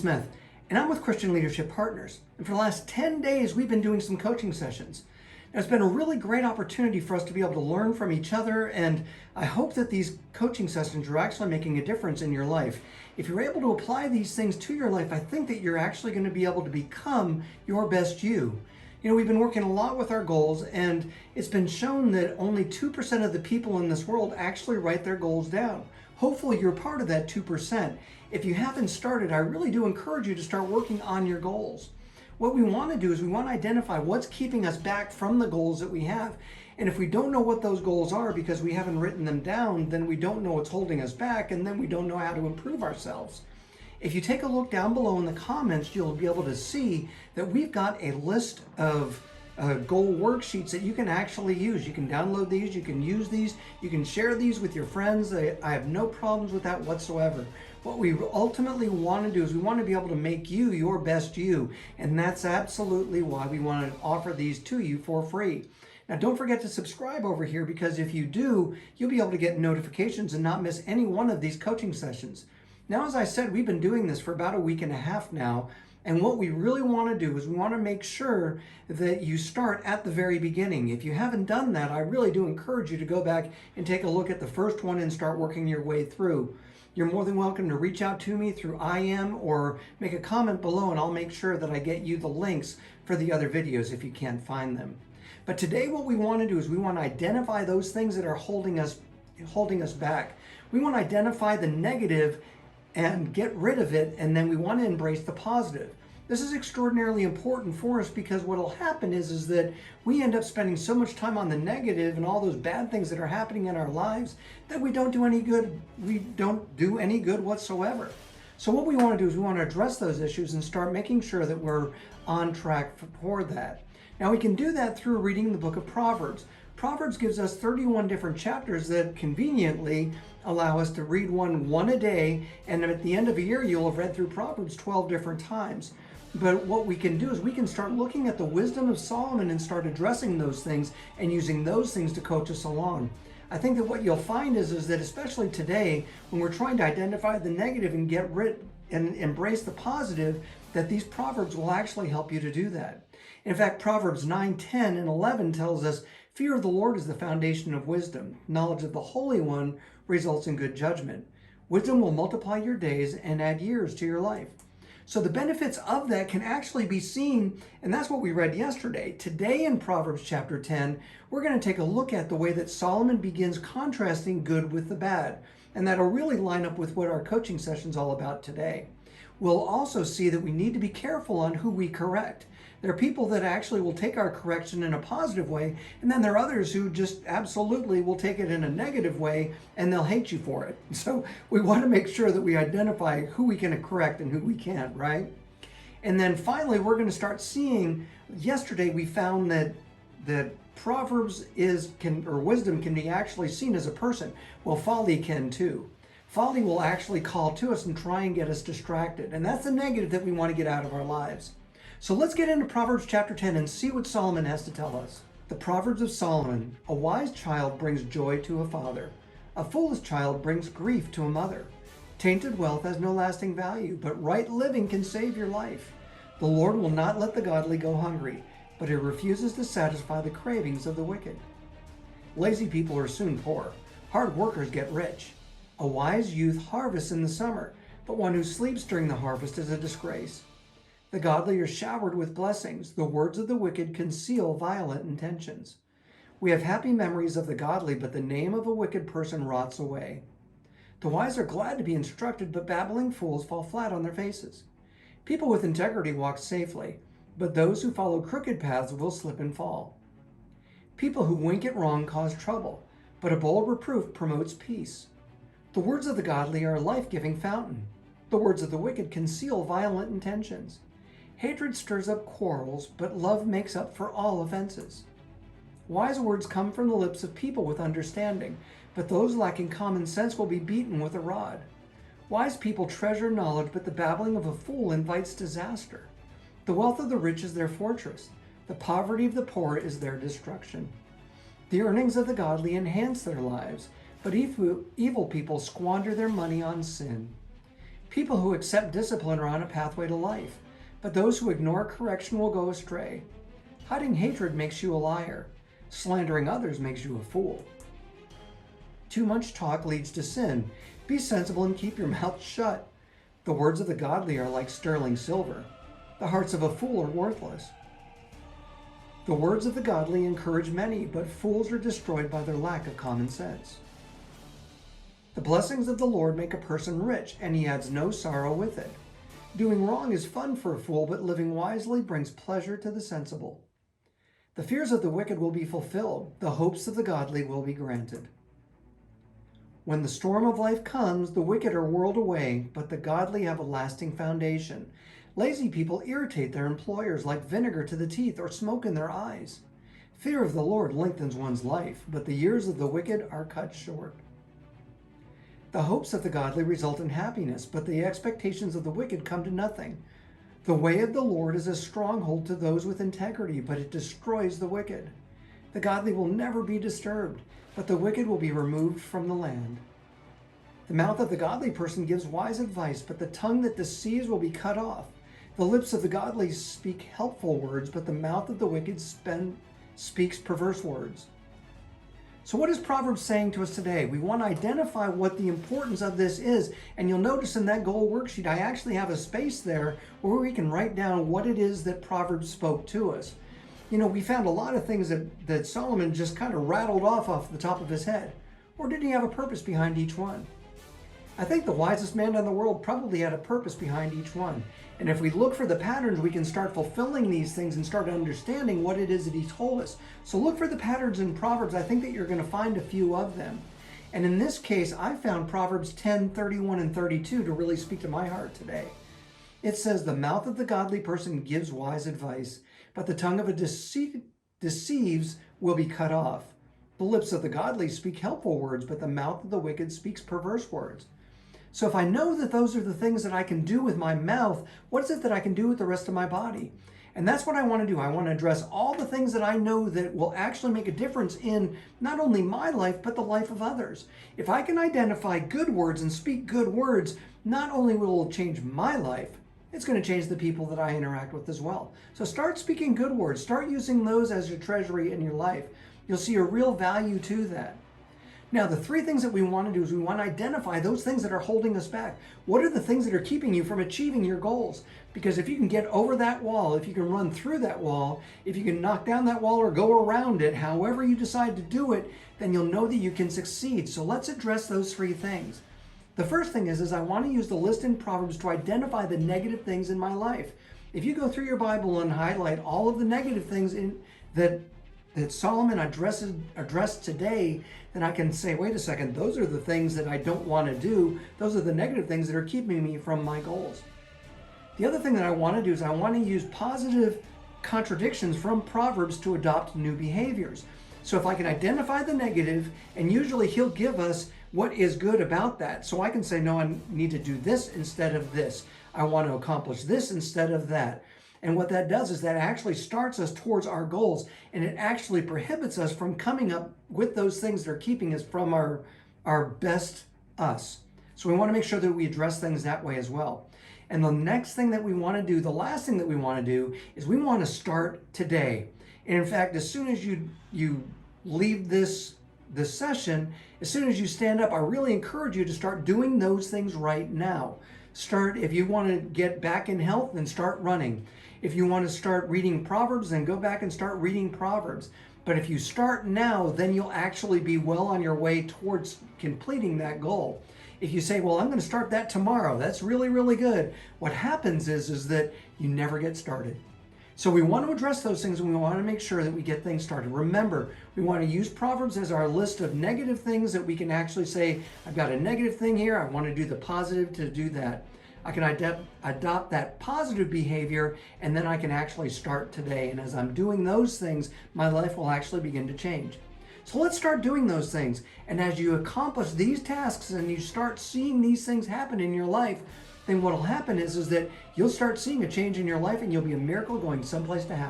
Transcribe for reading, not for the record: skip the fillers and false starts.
Smith, and I'm with Christian Leadership Partners. And for the last 10 days, we've been doing some coaching sessions. Now, it's been a really great opportunity for us to be able to learn from each other, and I hope that these coaching sessions are actually making a difference in your life. If you're able to apply these things to your life, I think that you're actually going to be able to become your best you. You know, we've been working a lot with our goals, and it's been shown that only 2% of the people in this world actually write their goals down. Hopefully you're part of that 2%. If you haven't started, I really do encourage you to start working on your goals. What we want to do is we want to identify what's keeping us back from the goals that we have. And if we don't know what those goals are because we haven't written them down, then we don't know what's holding us back, and then we don't know how to improve ourselves. If you take a look down below in the comments, you'll be able to see that we've got a list of goal worksheets that you can actually use. You can download these, you can use these, you can share these with your friends. I have no problems with that whatsoever. What we ultimately want to do is we want to be able to make you your best you, and that's absolutely why we want to offer these to you for free. Now, don't forget to subscribe over here, because if you do, you'll be able to get notifications and not miss any one of these coaching sessions. Now, as I said, we've been doing this for about a week and a half now, and what we really want to do is we want to make sure that you start at the very beginning. If you haven't done that, I really do encourage you to go back and take a look at the first one and start working your way through. You're more than welcome to reach out to me through IM or make a comment below, and I'll make sure that I get you the links for the other videos if you can't find them. But today what we want to do is we want to identify those things that are holding us back. We want to identify the negative and get rid of it, and then we want to embrace the positive. This is extraordinarily important for us, because what will happen is that we end up spending so much time on the negative and all those bad things that are happening in our lives that we don't do any good. We don't do any good whatsoever. So what we want to do is we want to address those issues and start making sure that we're on track for that. Now, we can do that through reading the book of Proverbs. Proverbs gives us 31 different chapters that conveniently allow us to read one a day, and at the end of a year you'll have read through Proverbs 12 different times. But what we can do is we can start looking at the wisdom of Solomon and start addressing those things and using those things to coach us along. I think that what you'll find is that especially today, when we're trying to identify the negative and get rid and embrace the positive, that these Proverbs will actually help you to do that. In fact, Proverbs 9, 10, and 11 tells us, "Fear of the Lord is the foundation of wisdom. Knowledge of the Holy One results in good judgment. Wisdom will multiply your days and add years to your life." So the benefits of that can actually be seen, and that's what we read yesterday. Today in Proverbs chapter 10, we're going to take a look at the way that Solomon begins contrasting good with the bad, and that'll really line up with what our coaching session's all about today. We'll also see that we need to be careful on who we correct. There are people that actually will take our correction in a positive way, and then there are others who just absolutely will take it in a negative way, and they'll hate you for it. So we want to make sure that we identify who we can correct and who we can't, right? And then finally, we're going to start seeing, yesterday we found that Proverbs wisdom can be actually seen as a person. Well, folly can too. Folly will actually call to us and try and get us distracted, and that's the negative that we want to get out of our lives. So let's get into Proverbs chapter 10 and see what Solomon has to tell us. The Proverbs of Solomon: "A wise child brings joy to a father. A foolish child brings grief to a mother. Tainted wealth has no lasting value, but right living can save your life. The Lord will not let the godly go hungry, but he refuses to satisfy the cravings of the wicked." Lazy people are soon poor. Hard workers get rich. A wise youth harvests in the summer, but one who sleeps during the harvest is a disgrace. The godly are showered with blessings. The words of the wicked conceal violent intentions. We have happy memories of the godly, but the name of a wicked person rots away. The wise are glad to be instructed, but babbling fools fall flat on their faces. People with integrity walk safely, but those who follow crooked paths will slip and fall. People who wink at wrong cause trouble, but a bold reproof promotes peace. The words of the godly are a life-giving fountain. The words of the wicked conceal violent intentions. Hatred stirs up quarrels, but love makes up for all offenses. Wise words come from the lips of people with understanding, but those lacking common sense will be beaten with a rod. Wise people treasure knowledge, but the babbling of a fool invites disaster. The wealth of the rich is their fortress. The poverty of the poor is their destruction. The earnings of the godly enhance their lives, but evil people squander their money on sin. People who accept discipline are on a pathway to life, but those who ignore correction will go astray. Hiding hatred makes you a liar. Slandering others makes you a fool. Too much talk leads to sin. Be sensible and keep your mouth shut. The words of the godly are like sterling silver. The hearts of a fool are worthless. The words of the godly encourage many, but fools are destroyed by their lack of common sense. The blessings of the Lord make a person rich, and he adds no sorrow with it. Doing wrong is fun for a fool, but living wisely brings pleasure to the sensible. The fears of the wicked will be fulfilled. The hopes of the godly will be granted. When the storm of life comes, the wicked are whirled away, but the godly have a lasting foundation. Lazy people irritate their employers like vinegar to the teeth or smoke in their eyes. Fear of the Lord lengthens one's life, but the years of the wicked are cut short. The hopes of the godly result in happiness, but the expectations of the wicked come to nothing. The way of the Lord is a stronghold to those with integrity, but it destroys the wicked. The godly will never be disturbed, but the wicked will be removed from the land. The mouth of the godly person gives wise advice, but the tongue that deceives will be cut off. The lips of the godly speak helpful words, but the mouth of the wicked speaks perverse words. So what is Proverbs saying to us today? We want to identify what the importance of this is. And you'll notice in that goal worksheet, I actually have a space there where we can write down what it is that Proverbs spoke to us. You know, we found a lot of things that Solomon just kind of rattled off the top of his head. Or did he have a purpose behind each one? I think the wisest man in the world probably had a purpose behind each one. And if we look for the patterns, we can start fulfilling these things and start understanding what it is that he told us. So look for the patterns in Proverbs. I think that you're going to find a few of them. And in this case, I found Proverbs 10, 31, and 32 to really speak to my heart today. It says, the mouth of the godly person gives wise advice, but the tongue of a deceives will be cut off. The lips of the godly speak helpful words, but the mouth of the wicked speaks perverse words. So if I know that those are the things that I can do with my mouth, what is it that I can do with the rest of my body? And that's what I want to do. I want to address all the things that I know that will actually make a difference in not only my life, but the life of others. If I can identify good words and speak good words, not only will it change my life, it's going to change the people that I interact with as well. So start speaking good words. Start using those as your treasury in your life. You'll see a real value to that. Now, the three things that we want to do is we want to identify those things that are holding us back. What are the things that are keeping you from achieving your goals? Because if you can get over that wall, if you can run through that wall, if you can knock down that wall or go around it, however you decide to do it, then you'll know that you can succeed. So let's address those three things. The first thing is I want to use the list in Proverbs to identify the negative things in my life. If you go through your Bible and highlight all of the negative things that Solomon addressed today, then I can say, wait a second, those are the things that I don't want to do. Those are the negative things that are keeping me from my goals. The other thing that I want to do is I want to use positive contradictions from Proverbs to adopt new behaviors. So if I can identify the negative, and usually he'll give us what is good about that. So I can say, no, I need to do this instead of this. I want to accomplish this instead of that. And what that does is that actually starts us towards our goals, and it actually prohibits us from coming up with those things that are keeping us from our best us. So we want to make sure that we address things that way as well. And the next thing that we want to do, the last thing that we want to do, is we want to start today. And in fact, as soon as you leave this session, as soon as you stand up, I really encourage you to start doing those things right now. Start, if you want to get back in health, then start running. If you want to start reading Proverbs, then go back and start reading Proverbs. But if you start now, then you'll actually be well on your way towards completing that goal. If you say, well, I'm going to start that tomorrow, that's really, really good. What happens is that you never get started. So we want to address those things, and we want to make sure that we get things started. Remember, we want to use Proverbs as our list of negative things that we can actually say, I've got a negative thing here, I want to do the positive to do that. I can adopt that positive behavior, and then I can actually start today. And as I'm doing those things, my life will actually begin to change. So let's start doing those things. And as you accomplish these tasks and you start seeing these things happen in your life, then what will happen is that you'll start seeing a change in your life, and you'll be a miracle going someplace to happen.